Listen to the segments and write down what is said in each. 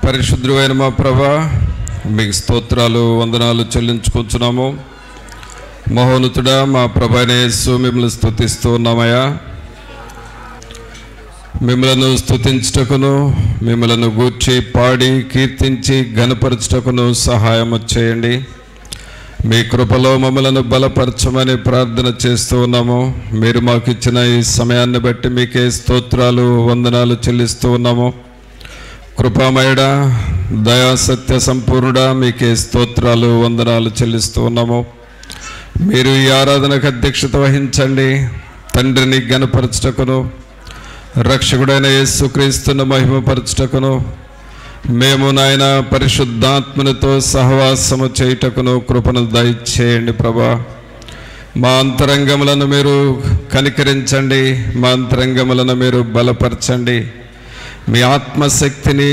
పరిశుద్ధుడైన మా ప్రభా, మీకు స్తోత్రాలు వందనాలు చెల్లించుకుంటున్నాము. మహోన్నతుడా మా ప్రభైన యేసు, మిమ్మల్ని స్తుతిస్తూ ఉన్నామయ్యా. మిమ్మలను స్తుతించుటకును, మిమ్మలను గూర్చి పాడి కీర్తించి ఘనపరచుటకును సహాయము చేయండి. మీ కృపలో మమ్మలను బలపరచమని ప్రార్థన చేస్తూ ఉన్నాము. మీరు మాకు ఇచ్చిన ఈ సమయాన్ని బట్టి మీకే స్తోత్రాలు వందనాలు చెల్లిస్తూ ఉన్నాము. కృపామయుడా, దయాసత్య సంపూర్ణుడా, మీకే స్తోత్రాలు వందనాలు చెల్లిస్తూ ఉన్నాము. మీరు ఈ ఆరాధనకు అధ్యక్షత వహించండి. తండ్రిని ఘనపరచుటకును, రక్షకుడైన యేసుక్రీస్తును మహిమపరచుటకును, మేము నాయన పరిశుద్ధాత్మనితో సహవాసము చేయుటకును కృపను దయచేయండి ప్రభా. మా అంతరంగములను మీరు కనికరించండి, మా అంతరంగములను మీరు బలపరచండి. మీ ఆత్మశక్తిని,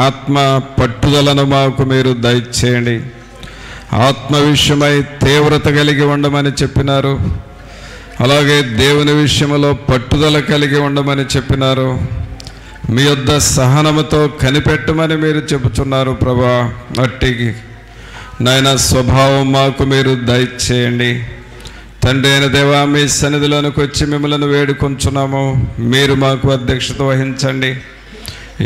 ఆత్మ పట్టుదలను మాకు మీరు దయచేయండి. ఆత్మ విషయమై తీవ్రత కలిగి ఉండమని చెప్పినారు. అలాగే దేవుని విషయంలో పట్టుదల కలిగి ఉండమని చెప్పినారు. మీ యొద్ద సహనముతో కనిపెట్టమని మీరు చెబుతున్నారు ప్రభా. అట్టి నాయన స్వభావం మాకు మీరు దయచేయండి. తండ్రి అయిన దేవా, మీ సన్నిధిలోనికి వచ్చి మిమ్మల్ని వేడుకొంచున్నాము. మీరు మాకు అధ్యక్షత వహించండి.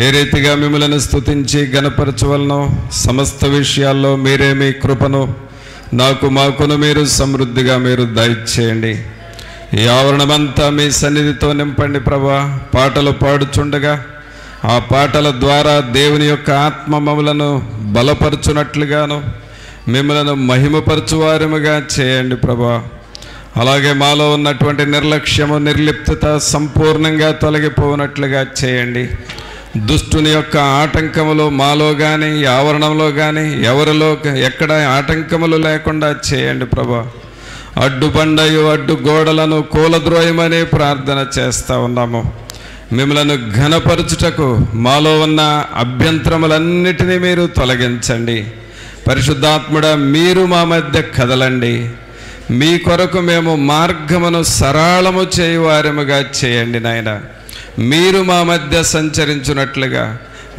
ఏ రీతిగా మిమ్మల్ని స్తుతించి ఘనపరచవలనో సమస్త విషయాల్లో మీరే మీ కృపను మాకును మీరు సమృద్ధిగా మీరు దయచేయండి. ఈ ఆవరణమంతా మీ సన్నిధితో నింపండి ప్రభా. పాటలు పాడుచుండగా ఆ పాటల ద్వారా దేవుని యొక్క ఆత్మ మమ్మలను బలపరచునట్లుగాను, మిమ్మలను మహిమపరచువారముగా చేయండి ప్రభా. అలాగే మాలో ఉన్నటువంటి నిర్లక్ష్యము, నిర్లిప్తత సంపూర్ణంగా తొలగిపోనట్లుగా చేయండి. దుష్టుని యొక్క ఆటంకములు మాలో కానీ, ఆవరణంలో కానీ, ఎవరిలో ఎక్కడ ఆటంకములు లేకుండా చేయండి ప్రభా. అడ్డుబండయు అడ్డు గోడలను కూలద్రోయమని ప్రార్థన చేస్తూ ఉన్నాము. మిమ్మలను ఘనపరచుటకు మాలో ఉన్న అభ్యంతరములన్నిటినీ మీరు తొలగించండి. పరిశుద్ధాత్ముడా, మీరు మా మధ్య కదలండి. మీ కొరకు మేము మార్గమును సరళము చేయువారముగా చేయండి నాయన. మీరు మా మధ్య సంచరించున్నట్లుగా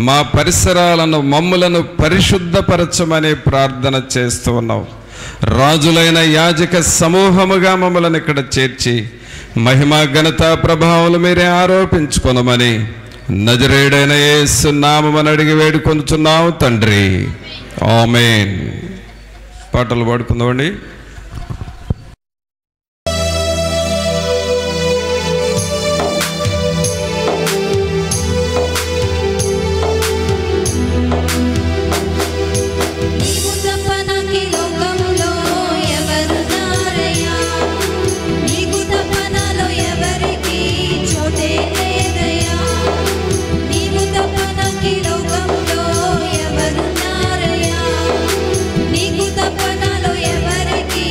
మా పరిసరాలను, మమ్ములను పరిశుద్ధపరచమని ప్రార్థన చేస్తూ ఉన్నాం. రాజులైన యాజక సమూహముగా మమ్మల్ని ఇక్కడ చేర్చి మహిమ, ఘనత, ప్రభావాలు మీరే ఆరోపించుకొనమని నజరేయుడైన యేసు నామమున అడిగి వేడుకొనుచున్నాము తండ్రి, ఆమేన్. పాటలు పాడుకుందామండి. నీకు తప్పనలో ఎవరికి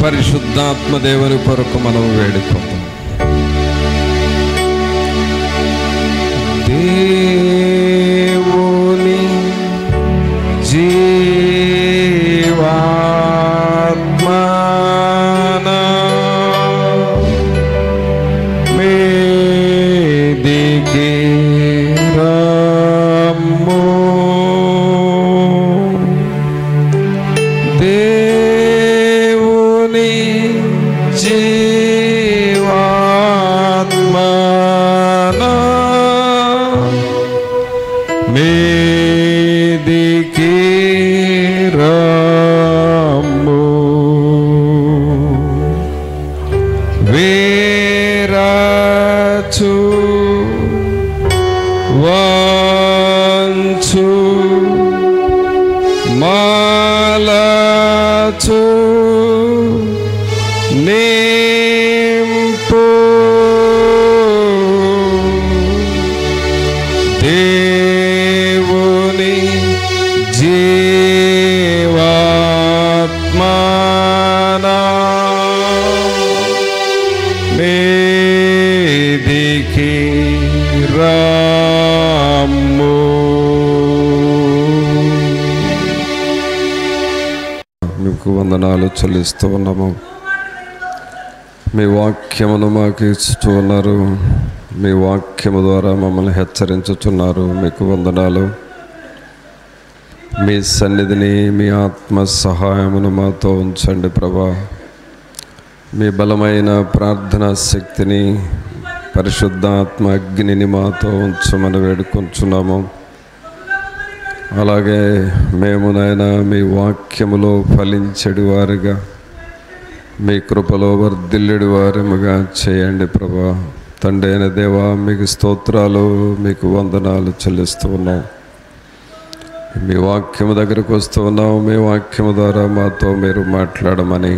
పరిశుద్ధాత్మ దేవుని కొరకు మనం వేడుకుందాం. దేవుని జీవాత్మన మీదికి రమ్ము. దేవుని జీవాత్మన మీదికి రమ్ము. వీరచు వంచు మాలచు నింపు దేవుని జీవాత్మన మీదికి రమ్ము. మీకు వందనాలు చెల్లిస్తూ ఉన్నాము. మీ వాక్యమును మాకు ఇస్తూ ఉన్నారు. మీ వాక్యము ద్వారా మమ్మల్ని హెచ్చరించుతున్నారు. మీకు వందనాలు. మీ సన్నిధిని, మీ ఆత్మ సహాయమును మాతో ఉంచండి ప్రభా. మీ బలమైన ప్రార్థనా శక్తిని, పరిశుద్ధాత్మ అగ్నిని మాతో ఉంచమని వేడుకొంచున్నాము. అలాగే మేము నాయన మీ వాక్యములో ఫలించెడి వారిగా, మీ కృపలో వర్ధిల్లెడి వారముగా చేయండి ప్రభా. తండ్రి అయిన దేవా, మీకు స్తోత్రాలు, మీకు వందనాలు చెల్లిస్తూ ఉన్నాం. మీ వాక్యము దగ్గరకు వస్తూ ఉన్నాం. మీ వాక్యము ద్వారా మాతో మీరు మాట్లాడమని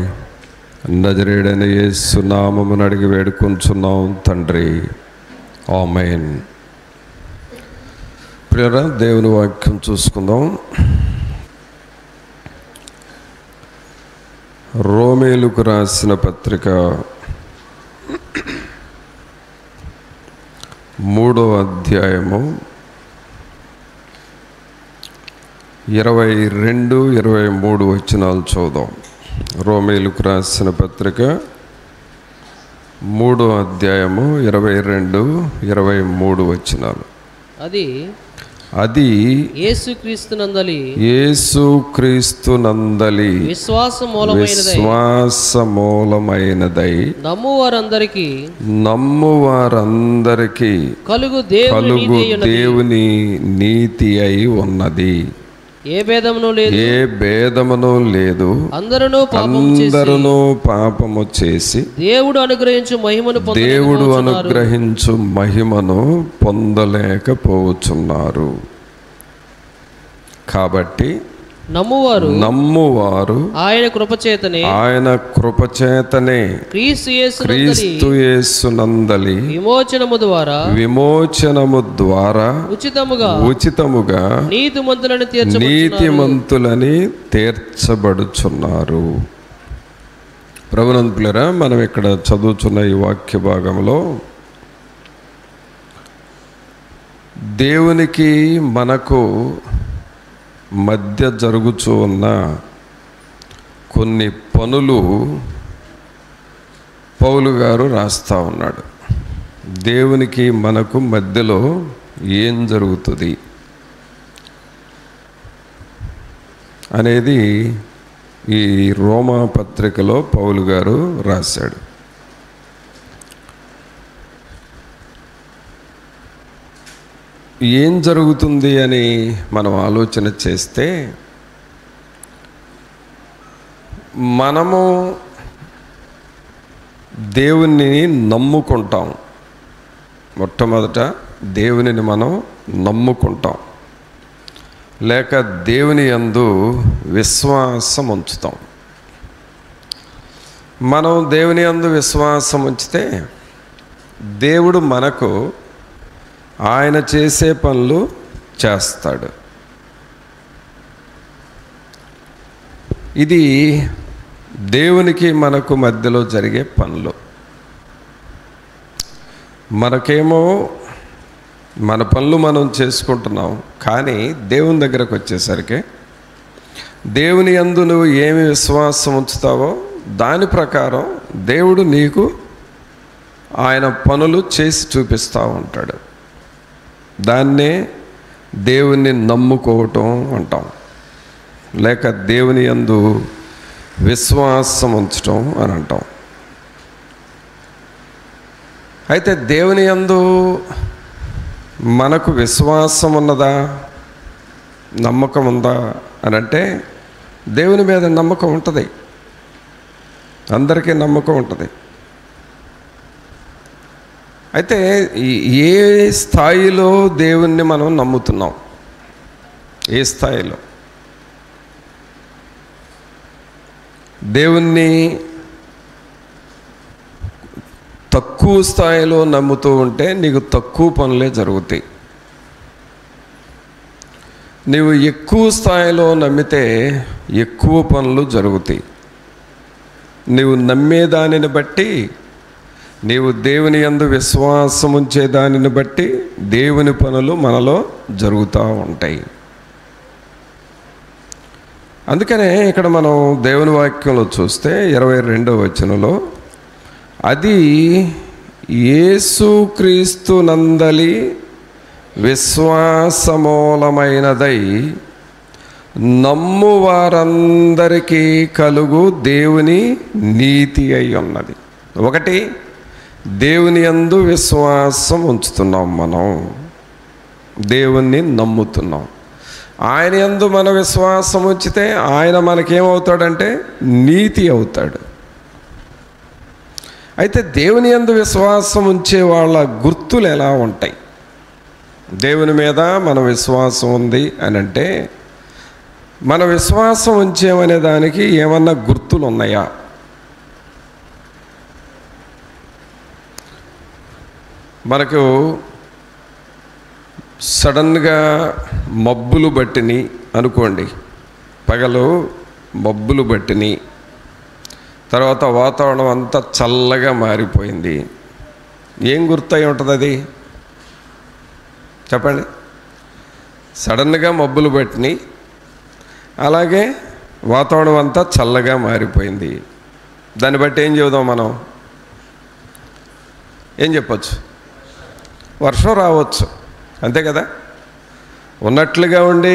నజరేయుడైన యేసు నామమును అడిగి వేడుకొంచున్నాం తండ్రి. ఆమేన్. ప్రియరా, దేవుని వాక్యం చూసుకుందాం. రోమేలుకు రాసిన పత్రిక 3వ అధ్యాయము 22, 23 వచనాలు చూద్దాం. రోమేలుకు రాసిన పత్రిక 3వ అధ్యాయము 22, 23 వచనాలు. అది యేసుక్రీస్తునందలి విశ్వాసమూలమైనదై నమ్మువారందరికీ కలుగు దేవుని నీతి అయి ఉన్నది. ఏ భేదమును లేదు. అందరూ పాపము చేసి దేవుడు అనుగ్రహించు మహిమను పొందలేకపోతున్నారు. కాబట్టి నమ్మువారు ఆయన కృపచేతనే క్రీస్తు యేసునందలి విమోచనము ద్వారా ఉచితముగా నీతిమంతులని తీర్చబడుచున్నారు. ప్రభునంతులరా, మనం ఇక్కడ చదువుతున్న ఈ వాక్య భాగంలో దేవునికి మనకు మధ్య జరుగుతూ ఉన్న కొన్ని పనులు పౌలు గారు రాస్తూ ఉన్నాడు. దేవునికి మనకు మధ్యలో ఏం జరుగుతుంది అనేది ఈ రోమా పత్రికలో పౌలు గారు రాశాడు. ఏం జరుగుతుంది అని మనం ఆలోచన చేస్తే, మనము దేవుణ్ణి నమ్ముకుంటాం. మొట్టమొదట దేవునిని మనం నమ్ముకుంటాం, లేక దేవుని యందు విశ్వాసం ఉంచుతాం. మనం దేవుని యందు విశ్వాసం ఉంచితే దేవుడు మనకు ఆయన చేసే పనులు చేస్తాడు. ఇది దేవునికి మనకు మధ్యలో జరిగే పనులు. మనకేమో మన పనులు మనం చేసుకుంటున్నాం, కానీ దేవుని దగ్గరకు వచ్చేసరికి దేవుని యందు నువ్వు ఏమి విశ్వాసం ఉంచుతావో దాని ప్రకారం దేవుడు నీకు ఆయన పనులు చేసి చూపిస్తూ ఉంటాడు. దాన్నే దేవుణ్ణి నమ్ముకోవటం అంటాం, లేక దేవుని యందు విశ్వాసం ఉంచటం అని అంటాం. అయితే దేవుని యందు మనకు విశ్వాసం ఉన్నదా, నమ్మకం ఉందా అని అంటే, దేవుని మీద నమ్మకం ఉంటుంది, అందరికీ నమ్మకం ఉంటుంది. అయితే ఏ స్థాయిలో దేవుణ్ణి మనం నమ్ముతున్నాం, ఏ స్థాయిలో? దేవుణ్ణి తక్కువ స్థాయిలో నమ్ముతూ ఉంటే నీకు తక్కువ పనులే జరుగుతాయి. నీవు ఎక్కువ స్థాయిలో నమ్మితే ఎక్కువ పనులు జరుగుతాయి. నీవు నమ్మేదానిని బట్టి, నీవు దేవుని యందు విశ్వాసం ఉంచే దానిని బట్టి దేవుని పనులు మనలో జరుగుతూ ఉంటాయి. అందుకనే ఇక్కడ మనం దేవుని వాక్యంలో చూస్తే 22వ వచనంలో, అది యేసుక్రీస్తు నందలి విశ్వాసమూలమైనదై నమ్ము వారందరికీ కలుగు దేవుని నీతి అయి ఉన్నది. ఒకటి, దేవుని యందు విశ్వాసం ఉంచుతున్నాం, మనం దేవుణ్ణి నమ్ముతున్నాం. ఆయన యందు మన విశ్వాసం ఉంచితే ఆయన మనకేమవుతాడంటే నీతి అవుతాడు. అయితే దేవుని యందు విశ్వాసం ఉంచే వాళ్ళ గుర్తులు ఎలా ఉంటాయి? దేవుని మీద మన విశ్వాసం ఉంది అని అంటే, మన విశ్వాసం ఉంచేమనే దానికి ఏమన్నా గుర్తులు ఉన్నాయా? మనకు సడన్గా మబ్బులు బట్టిని అనుకోండి, పగలు మబ్బులు బట్టిని, తర్వాత వాతావరణం అంతా చల్లగా మారిపోయింది. ఏం గుర్తయి ఉంటుంది అది? చెప్పండి. సడన్గా మబ్బులు పట్టిని, అలాగే వాతావరణం అంతా చల్లగా మారిపోయింది. దాన్ని బట్టి ఏం చెబుదాం మనం? ఏం చెప్పచ్చు? వర్షం రావచ్చు, అంతే కదా. ఉన్నట్లుగా ఉండి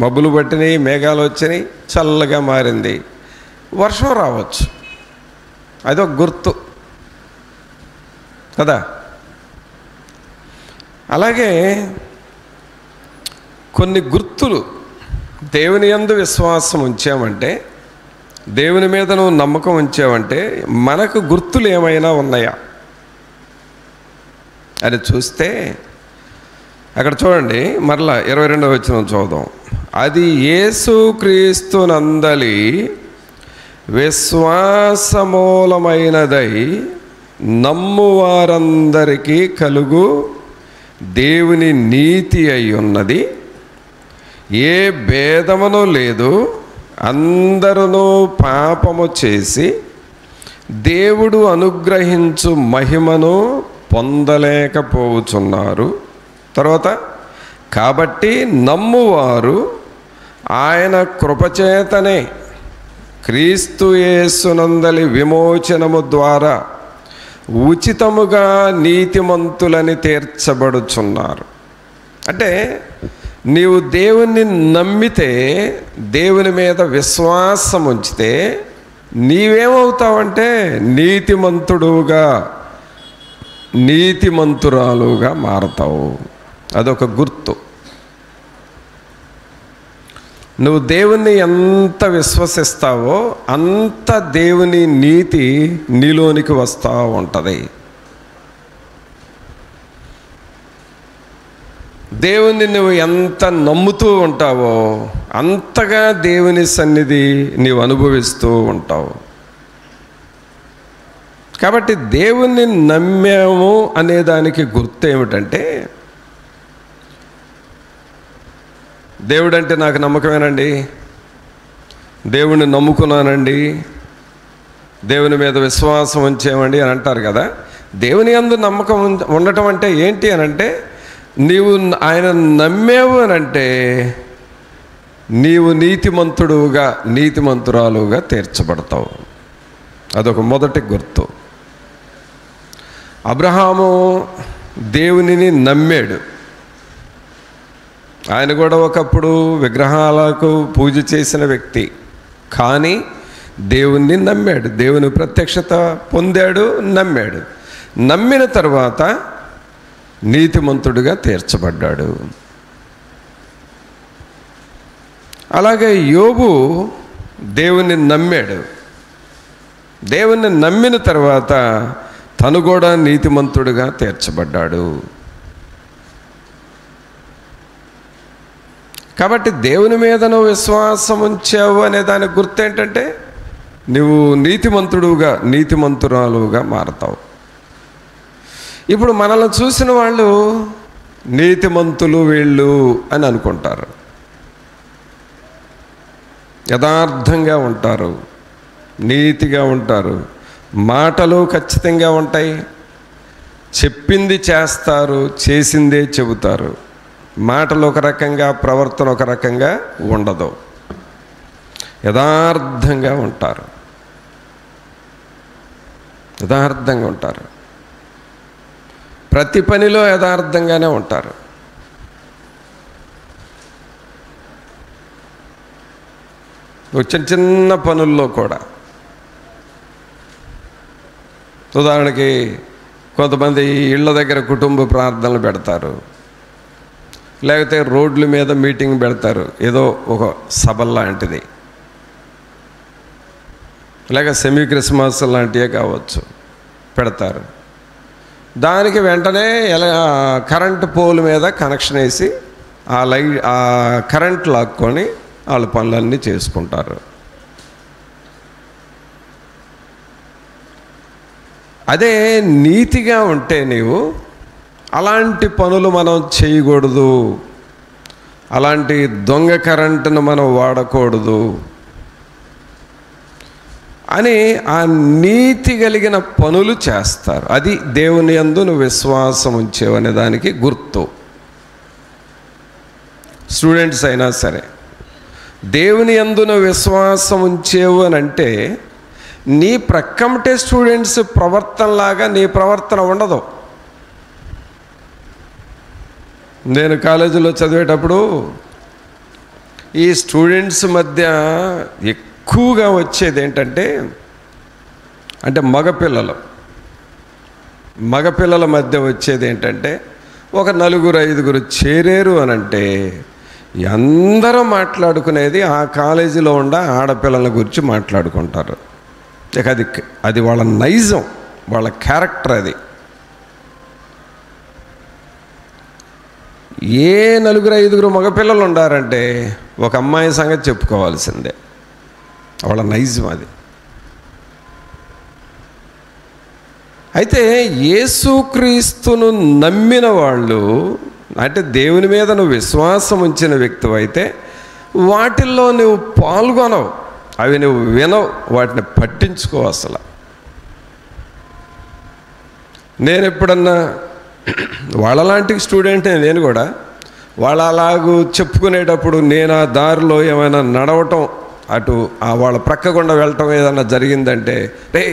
మబ్బులు పట్టినాయి, మేఘాలు వచ్చినాయి, చల్లగా మారింది, వర్షం రావచ్చు. అదొక గుర్తు కదా. అలాగే కొన్ని గుర్తులు, దేవుని యందు విశ్వాసం ఉంచామంటే, దేవుని మీద నువ్వు నమ్మకం ఉంచావంటే మనకు గుర్తులు ఏమైనా ఉన్నాయా అని చూస్తే, అక్కడ చూడండి, మరలా 22వ వచనం చూద్దాం. అది యేసుక్రీస్తు నందలి విశ్వాసమూలమైనదై నమ్ము వారందరికీ కలుగు దేవుని నీతి అయి ఉన్నది. ఏ భేదమును లేదు, అందరూ పాపము చేసి దేవుడు అనుగ్రహించు మహిమను పొందలేకపోతున్నారు. తర్వాత, కాబట్టి నమ్మువారు ఆయన కృపచేతనే క్రీస్తు యేసునందలి విమోచనము ద్వారా ఉచితముగా నీతిమంతులని తీర్చబడుచున్నారు. అంటే నీవు దేవుణ్ణి నమ్మితే, దేవుని మీద విశ్వాసం ఉంచితే నీవేమవుతావంటే నీతిమంతుడుగా, నీతిమంతురాలుగా మారతావు. అదొక గుర్తు. నువ్వు దేవుణ్ణి ఎంత విశ్వసిస్తావో అంత దేవుని నీతి నీలోనికి వస్తూ ఉంటుంది. దేవుణ్ణి నువ్వు ఎంత నమ్ముతూ ఉంటావో అంతగా దేవుని సన్నిధి నీవు అనుభవిస్తూ ఉంటావు. కాబట్టి దేవుణ్ణి నమ్మాము అనేదానికి గుర్తు ఏమిటంటే, దేవుడంటే నాకు నమ్మకమేనండి, దేవుణ్ణి నమ్ముకున్నానండి, దేవుని మీద విశ్వాసం ఉంచేవండి అని అంటారు కదా. దేవుని యందు నమ్మకం ఉండటం అంటే ఏంటి అని అంటే, నీవు ఆయన నమ్మేవు అని అంటే నీవు నీతిమంతుడుగా నీతిమంతురాలుగా తీర్చబడతావు. అదొక మొదటి గుర్తు. అబ్రహాము దేవునిని నమ్మాడు. ఆయన కూడా ఒకప్పుడు విగ్రహాలకు పూజ చేసిన వ్యక్తి, కానీ దేవుణ్ణి నమ్మాడు. దేవుని ప్రత్యక్షత పొందాడు, నమ్మాడు. నమ్మిన తర్వాత నీతిమంతుడిగా తీర్చబడ్డాడు. అలాగే యోబు దేవుణ్ణి నమ్మాడు. దేవుణ్ణి నమ్మిన తర్వాత తను కూడా నీతిమంతుడిగా తీర్చబడ్డాడు. కాబట్టి దేవుని మీద నువ్వు విశ్వాసం ఉంచావు అనే దానికి గుర్తు ఏంటంటే, నువ్వు నీతిమంతుడుగా నీతిమంతురాలుగా మారతావు. ఇప్పుడు మనల్ని చూసిన వాళ్ళు నీతిమంతులు వీళ్ళు అని అనుకుంటారు. యథార్థంగా ఉంటారు, నీతిగా ఉంటారు, మాటలు ఖచ్చితంగా ఉంటాయి, చెప్పింది చేస్తారు, చేసిందే చెబుతారు. మాటలు ఒక రకంగా, ప్రవర్తన ఒక రకంగా ఉండదు. యథార్థంగా ఉంటారు, యథార్థంగా ఉంటారు. ప్రతి పనిలో యథార్థంగానే ఉంటారు. చిన్న చిన్న పనుల్లో కూడా. ఉదాహరణకి కొంతమంది ఇళ్ళ దగ్గర కుటుంబ ప్రార్థనలు పెడతారు, లేకపోతే రోడ్ల మీద మీటింగ్ పెడతారు, ఏదో ఒక సభ లాంటిది, లేక సెమీ క్రిస్మస్ లాంటివే కావచ్చు, పెడతారు. దానికి వెంటనే కరెంటు పోల్ మీద కనెక్షన్ వేసి ఆ కరెంట్ లాక్కొని వాళ్ళ పనులన్నీ చేసుకుంటారు. అదే నీతిగా ఉంటే నీవు అలాంటి పనులు మనం చేయకూడదు, అలాంటి దొంగ కరెంటును మనం వాడకూడదు అని ఆ నీతి కలిగిన పనులు చేస్తారు. అది దేవుని యందు నువ్వు విశ్వాసం ఉంచేవనే దానికి గుర్తు. స్టూడెంట్స్ అయినా సరే, దేవుని యందు నువ్వు విశ్వాసం ఉంచేవు అని అంటే నీ ప్రక్కమటే స్టూడెంట్స్ ప్రవర్తనలాగా నీ ప్రవర్తన ఉండదు. నేను కాలేజీలో చదివేటప్పుడు ఈ స్టూడెంట్స్ మధ్య ఎక్కువగా వచ్చేది ఏంటంటే, అంటే మగపిల్లల మధ్య వచ్చేది ఏంటంటే, ఒక 4-5 చేరేరు అని అంటే అందరూ మాట్లాడుకునేది ఆ కాలేజీలో ఉన్న ఆడపిల్లల గురించి మాట్లాడుకుంటారు. ఇక అది వాళ్ళ నైజం, వాళ్ళ క్యారెక్టర్. అది ఏ 4-5 మగపిల్లలు ఉండారంటే ఒక అమ్మాయి సంగతి చెప్పుకోవాల్సిందే, వాళ్ళ నైజం అది. అయితే యేసుక్రీస్తును నమ్మిన వాళ్ళు, అంటే దేవుని మీద నువ్వు విశ్వాసం ఉంచిన వ్యక్తి అయితే వాటిల్లో నువ్వు పాల్గొనవు, అవి నువ్వు వినవు, వాటిని పట్టించుకో. అసలు నేను ఎప్పుడన్నా వాళ్ళలాంటి స్టూడెంట్నే, నేను కూడా వాళ్ళ అలాగూ చెప్పుకునేటప్పుడు నేను ఆ దారిలో ఏమైనా నడవటం, అటు వాళ్ళ ప్రక్క గుండా వెళ్ళటం ఏదన్నా జరిగిందంటే, రే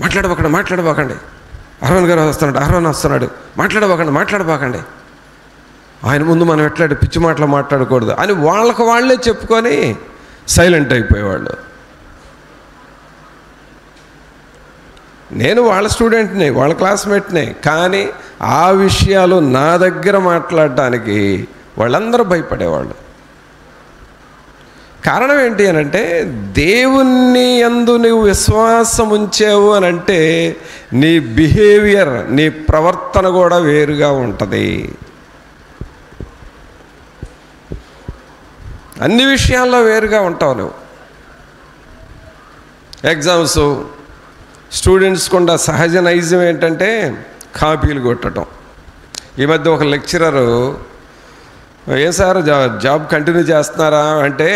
మాట్లాడబోకండి, అహరోన్ గారు వస్తున్నాడు, అహరోన్ వస్తున్నాడు, మాట్లాడబోకండి, ఆయన ముందు మనం ఎట్లాంటి పిచ్చి మాటలు మాట్లాడకూడదు అని వాళ్ళకు వాళ్ళే చెప్పుకొని సైలెంట్ అయిపోయేవాళ్ళు. నేను వాళ్ళ స్టూడెంట్ని, వాళ్ళ క్లాస్మేట్ని, కానీ ఆ విషయాలు నా దగ్గర మాట్లాడటానికి వాళ్ళందరూ భయపడేవాళ్ళు. కారణం ఏంటి అని అంటే, దేవుని యందు నువ్వు విశ్వాసం ఉంచావు అని అంటే నీ బిహేవియర్, నీ ప్రవర్తన కూడా వేరుగా ఉంటుంది. అన్ని విషయాల్లో వేరుగా ఉంటావు నువ్వు. ఎగ్జామ్స్ స్టూడెంట్స్కి ఉన్న సహజ నైజం ఏంటంటే కాపీలు కొట్టడం. ఈ మధ్య ఒక లెక్చరరు, ఏం సార్ జాబ్ కంటిన్యూ చేస్తున్నారా అంటే,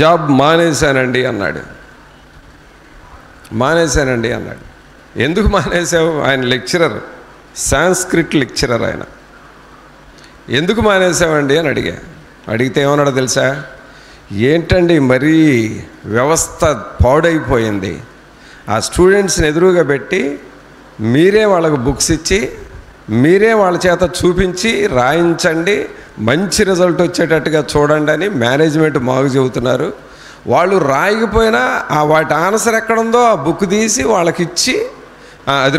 జాబ్ మానేశానండి అన్నాడు. మానేశానండి అన్నాడు. ఎందుకు మానేశావు? ఆయన లెక్చరర్, సాంస్క్రిట్ లెక్చరర్ ఆయన. ఎందుకు మానేశావండి అని అడిగితే ఏమన్నాడో తెలుసా? ఏంటండి మరీ వ్యవస్థ పాడైపోయింది, ఆ స్టూడెంట్స్ని ఎదురుగా పెట్టి మీరే వాళ్ళకు బుక్స్ ఇచ్చి మీరే వాళ్ళ చేత చూపించి రాయించండి, మంచి రిజల్ట్ వచ్చేటట్టుగా చూడండి అని మేనేజ్మెంట్ మాకు చెబుతున్నారు. వాళ్ళు రాయకపోయినా వాటి ఆన్సర్ ఎక్కడుందో ఆ బుక్ తీసి వాళ్ళకి ఇచ్చి అది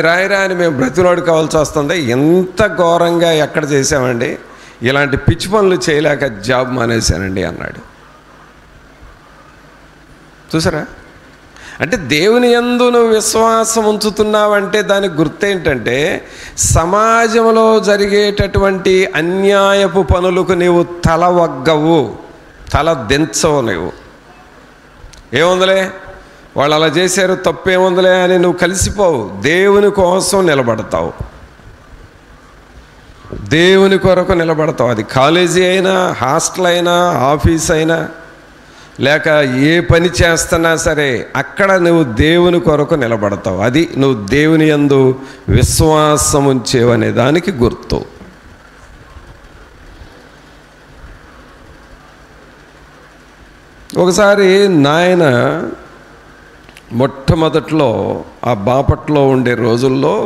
రాయరా అని మేము బ్రతిలాడు కావాల్సి వస్తుంది. ఎంత ఘోరంగా ఎక్కడ చేసామండి, ఇలాంటి పిచ్చి పనులు చేయలేక జాబ్ మానేశానండి అన్నాడు. చూసారా? అంటే దేవుని యందు నువ్వు విశ్వాసం ఉంచుతున్నావంటే దానికి గుర్తేంటంటే సమాజంలో జరిగేటటువంటి అన్యాయపు పనులకు నీవు తల వగ్గవు, తల దించవు. నువ్వు ఏముందిలే వాళ్ళు అలా చేశారు, తప్పేముందిలే అని నువ్వు కలిసిపోవు. దేవుని కోసం నిలబడతావు, దేవుని కొరకు నిలబడతావు. అది కాలేజీ అయినా, హాస్టల్ అయినా, ఆఫీస్ అయినా, లేక ఏ పని చేస్తున్నా సరే అక్కడ నువ్వు దేవుని కొరకు నిలబడతావు. అది నువ్వు దేవుని యందు విశ్వాసం ఉంచేవనే దానికి గుర్తు. ఒకసారి నాయన మొట్టమొదట్లో ఆ బాపట్లో ఉండే రోజుల్లో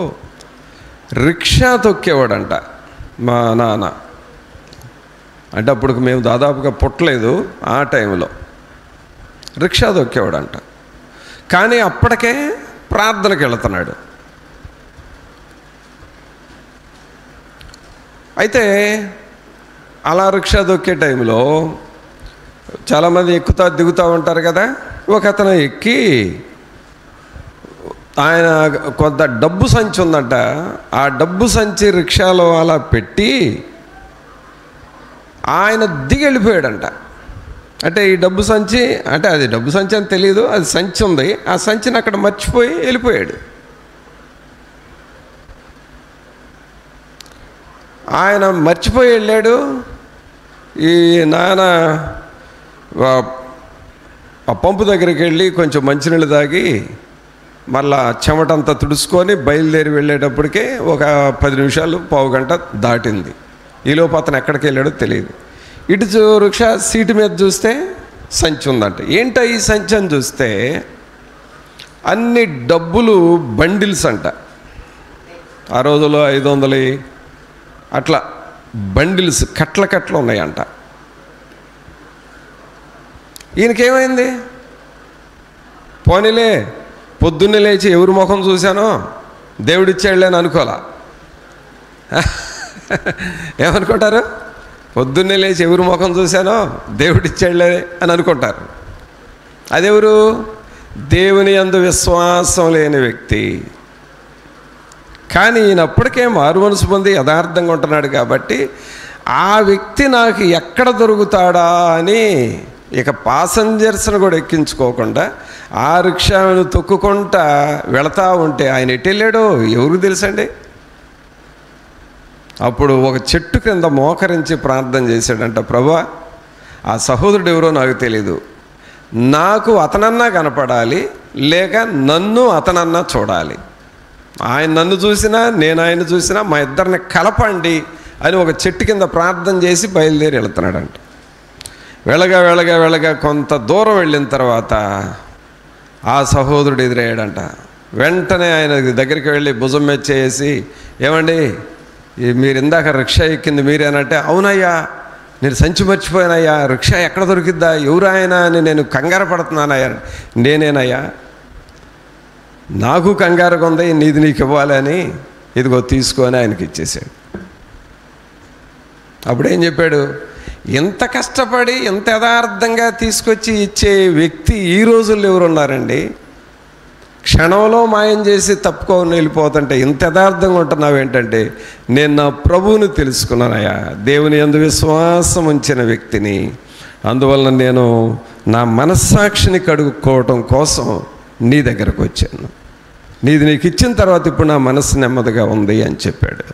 రిక్షా తొక్కేవాడంట మా నాన్న. అంటే అప్పుడు మేము దాదాపుగా పుట్టలేదు ఆ టైంలో. రిక్షా తొక్కేవాడంట, కానీ అప్పటికే ప్రార్థనకి వెళుతున్నాడు. అయితే అలా రిక్షా తొక్కే టైంలో చాలామంది ఎక్కుతా దిగుతూ ఉంటారు కదా. ఒక అతను ఎక్కి ఆయన కొంత డబ్బు సంచి ఉందంట, ఆ డబ్బు సంచి రిక్షాలో అలా పెట్టి ఆయన దిగి వెళ్ళిపోయాడంట. అంటే ఈ డబ్బు సంచి, అంటే అది డబ్బు సంచి అని తెలియదు, అది సంచి ఉంది, ఆ సంచిని అక్కడ మర్చిపోయి వెళ్ళిపోయాడు. ఆయన మర్చిపోయి వెళ్ళాడు. ఈ నాన్న ఆ పంపు దగ్గరికి వెళ్ళి కొంచెం మంచినీళ్ళు తాగి మళ్ళా చెమటంతా తుడుచుకొని బయలుదేరి వెళ్ళేటప్పటికే ఒక 10 నిమిషాలు, పావు గంట దాటింది. ఈలోపు అతను ఎక్కడికి వెళ్ళాడో తెలియదు. ఇటు రిక్షా సీటు మీద చూస్తే సంచి ఉందంట. ఏంటో ఈ సంచి అని చూస్తే అన్ని డబ్బులు బండిల్స్ అంట. ఆ రోజుల్లో 500 అట్లా బండిల్స్ కట్ల ఉన్నాయంట. ఈయనకేమైంది? పోనీలే పొద్దున్నే లేచి ఎవరి ముఖం చూశానో దేవుడిచ్చాడులే అని అనుకోలా. ఏమనుకుంటారు? పొద్దున్నే లేచి ఎవరి ముఖం చూశానో దేవుడిచ్చాడులే అని అనుకుంటారు. అదెవరు? దేవుని యందు విశ్వాసం లేని వ్యక్తి. కానీ ఈయన అప్పటికే మారు మనసు పొంది యథార్థంగా ఉంటున్నాడు కాబట్టి ఆ వ్యక్తి నాకు ఎక్కడ దొరుకుతాడా అని ఇక పాసెంజర్స్ని కూడా ఎక్కించుకోకుండా ఆ రిక్షాను తొక్కుకుంటా వెళతా ఉంటే ఆయన ఎటు వెళ్ళాడో ఎవరికి తెలుసండి. అప్పుడు ఒక చెట్టు కింద మోకరించి ప్రార్థన చేశాడంట. ప్రభువా, ఆ సహోదరుడు ఎవరో నాకు తెలీదు, నాకు అతనన్నా కనపడాలి, లేక నన్ను అతనన్నా చూడాలి. ఆయన నన్ను చూసినా నేను ఆయన చూసినా మా ఇద్దరిని కలపండి అని ఒక చెట్టు కింద ప్రార్థన చేసి బయలుదేరి వెళుతున్నాడంట. వెళ్ళగా కొంత దూరం వెళ్ళిన తర్వాత ఆ సహోదరుడు ఎదురయ్యాడంట. వెంటనే ఆయన దగ్గరికి వెళ్ళి భుజం మీద చేసి, ఏమండి మీరు ఇందాక రిక్షా ఎక్కింది మీరేనంటే, అవునయ్యా నేను సంచి మర్చిపోయానయ్యా, రిక్షా ఎక్కడ దొరికిద్దా, ఎవరు ఆయన అని నేను కంగారు పడుతున్నానయ్యా. నేనేనయ్యా, నాకు కంగారుగా ఉంది, నీది నీకు ఇవ్వాలని, ఇదిగో తీసుకొని ఆయనకి ఇచ్చేసాడు. అప్పుడేం చెప్పాడు? ఎంత కష్టపడి ఎంత యథార్థంగా తీసుకొచ్చి ఇచ్చే వ్యక్తి ఈ రోజుల్లో ఎవరున్నారండి? క్షణంలో మాయం చేసి తప్పుకొని వెళ్ళిపోతుంటే ఇంత యథార్థంగా ఉంటున్నావు ఏంటంటే, నేను నా ప్రభువుని తెలుసుకున్నానయ్యా, దేవుని యందు విశ్వాసం ఉంచిన వ్యక్తిని. అందువలన నేను నా మనస్సాక్షిని కడుక్కోవటం కోసం నీ దగ్గరకు వచ్చాను. నీది నీకు ఇచ్చిన తర్వాత ఇప్పుడు నా మనసు నెమ్మదిగా ఉంది అని చెప్పాడు.